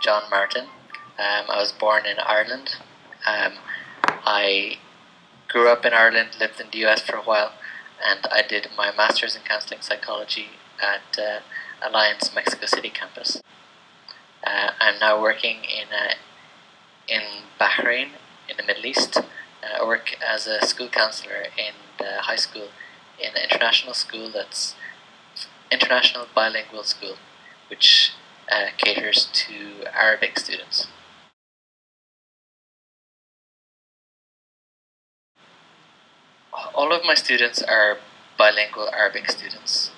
John Martin. I was born in Ireland. I grew up in Ireland, lived in the US for a while, and I did my master's in counseling psychology at Alliant's Mexico City campus. I'm now working in Bahrain, in the Middle East. I work as a school counselor in the high school, in an international school that's international bilingual school, which caters to Arabic students. All of my students are bilingual Arabic students.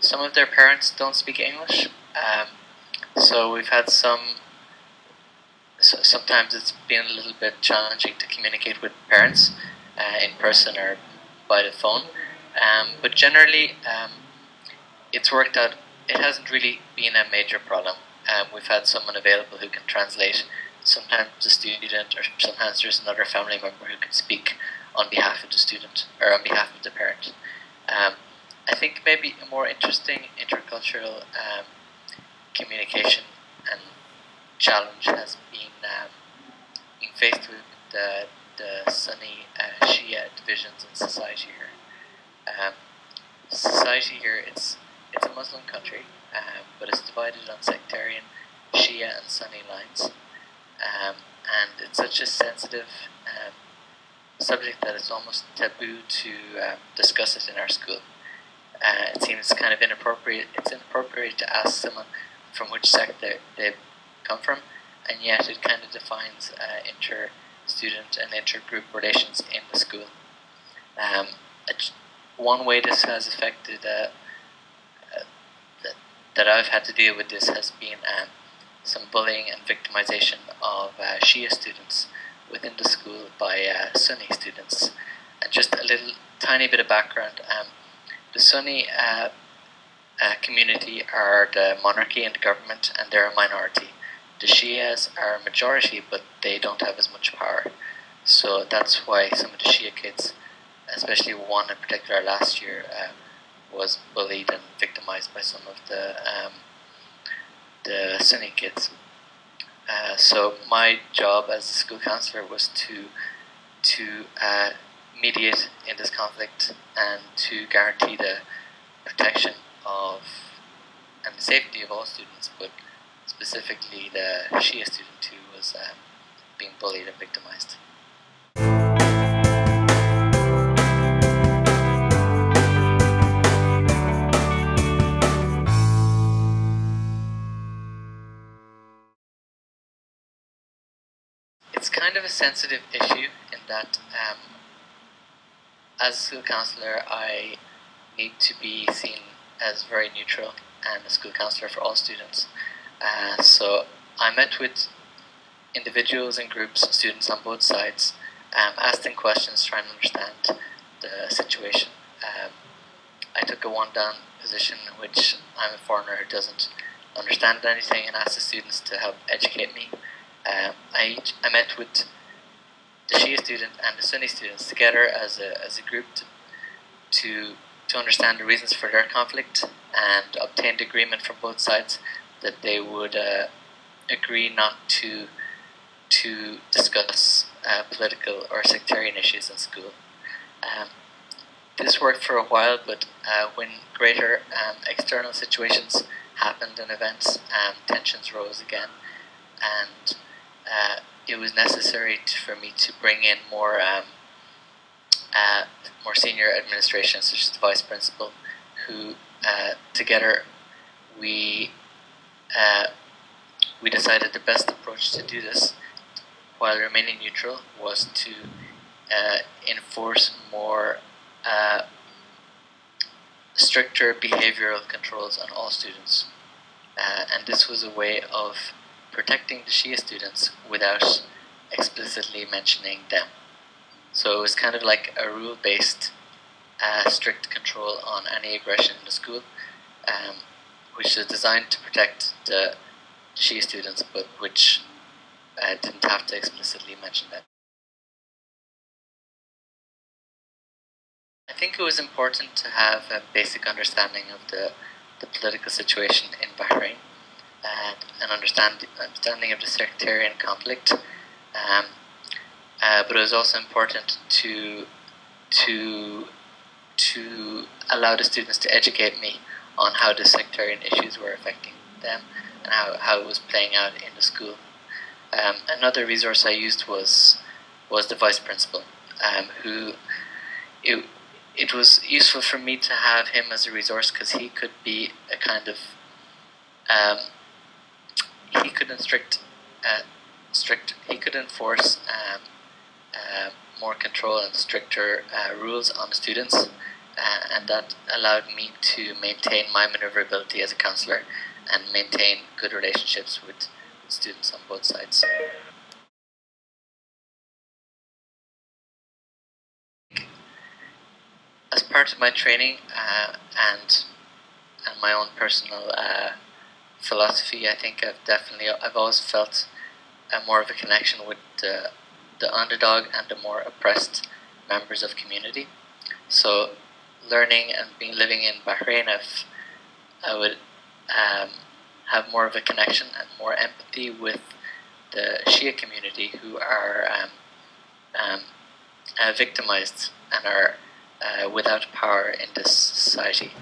Some of their parents don't speak English, so we've had sometimes it's been a little bit challenging to communicate with parents in person or by the phone, but generally it's worked out. It hasn't really been a major problem. We've had someone available who can translate. Sometimes the student, or sometimes there's another family member who can speak on behalf of the student or on behalf of the parent. I think maybe a more interesting intercultural communication and challenge has been being faced with the Sunni Shia divisions in society here. Society here, it's a Muslim country, but it's divided on sectarian Shia and Sunni lines, and it's such a sensitive subject that it's almost taboo to discuss it in our school. It seems kind of inappropriate. It's inappropriate to ask someone from which sect they come from, and yet it kind of defines inter-student and inter-group relations in the school. One way this has affected that I've had to deal with this has been some bullying and victimization of Shia students within the school by Sunni students. And just a little tiny bit of background. The Sunni community are the monarchy and the government, and they're a minority. The Shias are a majority, but they don't have as much power. So that's why some of the Shia kids, especially one in particular last year, was bullied and victimized by some of the Sunni kids. So my job as a school counselor was to mediate in this conflict and to guarantee the protection of and the safety of all students, but specifically the Shia student who was being bullied and victimized. It's kind of a sensitive issue in that as a school counsellor I need to be seen as very neutral and a school counsellor for all students. So I met with individuals and groups of students on both sides, asked them questions, trying to understand the situation. I took a one-down position in which I'm a foreigner who doesn't understand anything and asked the students to help educate me. I met with the Shia student and the Sunni students together as a group to understand the reasons for their conflict and obtained agreement from both sides that they would agree not to discuss political or sectarian issues in school. This worked for a while, but when greater external situations happened and events, tensions rose again, and it was necessary for me to bring in more senior administration, such as the vice principal, who together we decided the best approach to do this, while remaining neutral, was to enforce more stricter behavioral controls on all students, and this was a way of protecting the Shia students without explicitly mentioning them. So it was kind of like a rule-based strict control on any aggression in the school, which is designed to protect the Shia students, but which didn't have to explicitly mention them. I think it was important to have a basic understanding of the political situation in Bahrain. an understanding of the sectarian conflict. But it was also important to allow the students to educate me on how the sectarian issues were affecting them and how it was playing out in the school. Another resource I used was the vice principal, who it was useful for me to have him as a resource because he could be a kind of he could enforce more control and stricter rules on the students, and that allowed me to maintain my maneuverability as a counsellor and maintain good relationships with students on both sides. As part of my training and my own personal philosophy, I think I've always felt more of a connection with the underdog and the more oppressed members of community. So, learning and living in Bahrain, I would have more of a connection and more empathy with the Shia community who are victimized and are without power in this society.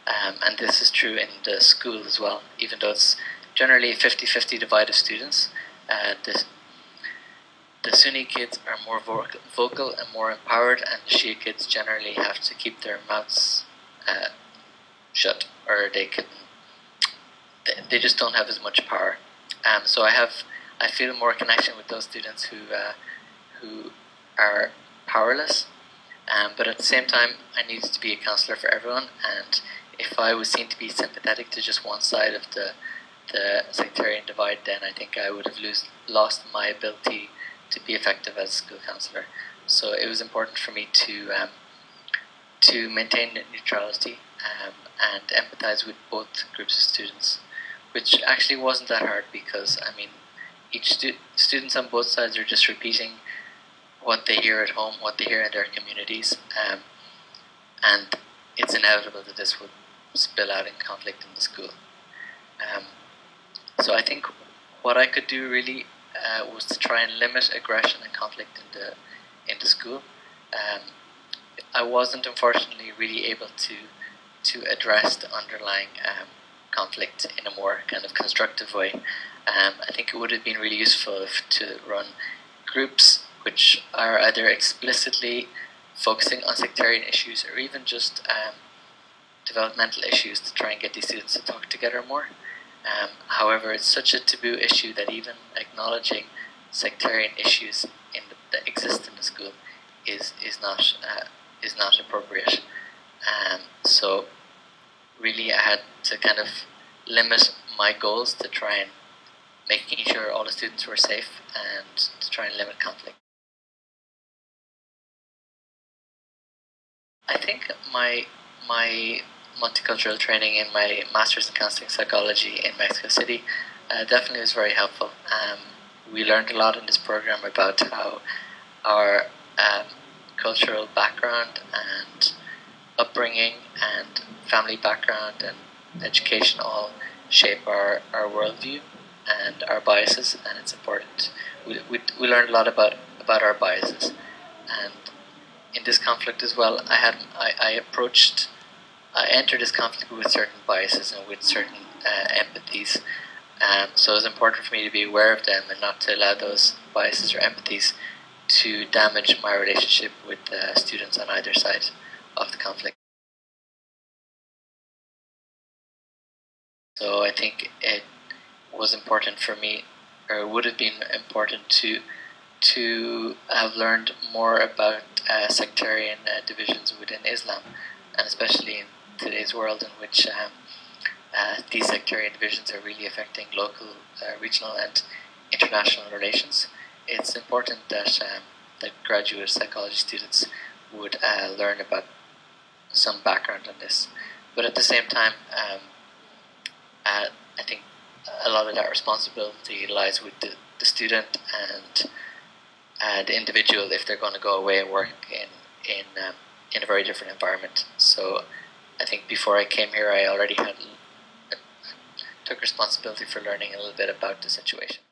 And this is true in the school as well, even though it's generally 50-50 divide of students. The Sunni kids are more vocal and more empowered, and the Shia kids generally have to keep their mouths shut, or they just don't have as much power. So I feel more connection with those students who are powerless, but at the same time I needed to be a counsellor for everyone, and if I was seen to be sympathetic to just one side of the sectarian divide, then I think I would have lost my ability to be effective as a school counsellor. So it was important for me to maintain neutrality and empathise with both groups of students, which actually wasn't that hard because each students on both sides are just repeating what they hear at home, what they hear in their communities, and it's inevitable that this would spill out in conflict in the school. So I think what I could do really was to try and limit aggression and conflict in the school. I wasn't unfortunately really able to address the underlying conflict in a more kind of constructive way. I think it would have been really useful to run groups which are either explicitly focusing on sectarian issues or even just developmental issues to try and get these students to talk together more. However, it's such a taboo issue that even acknowledging sectarian issues that exist in the school is not appropriate. So really, I had to kind of limit my goals to try and making sure all the students were safe and to try and limit conflict. I think my multicultural training in my Master's in Counseling Psychology in Mexico City definitely was very helpful. We learned a lot in this program about how our cultural background and upbringing and family background and education all shape our worldview and our biases, and it's important. We learned a lot about our biases, and in this conflict as well, I entered this conflict with certain biases and with certain empathies. So it was important for me to be aware of them and not to allow those biases or empathies to damage my relationship with students on either side of the conflict. So I think it was important for me, or would have been important to have learned more about sectarian divisions within Islam, and especially in today's world in which these sectarian divisions are really affecting local, regional and international relations. It's important that graduate psychology students would learn about some background on this. But at the same time, I think a lot of that responsibility lies with the student and the individual if they're going to go away and work in a very different environment. So I think before I came here, I already took took responsibility for learning a little bit about the situation.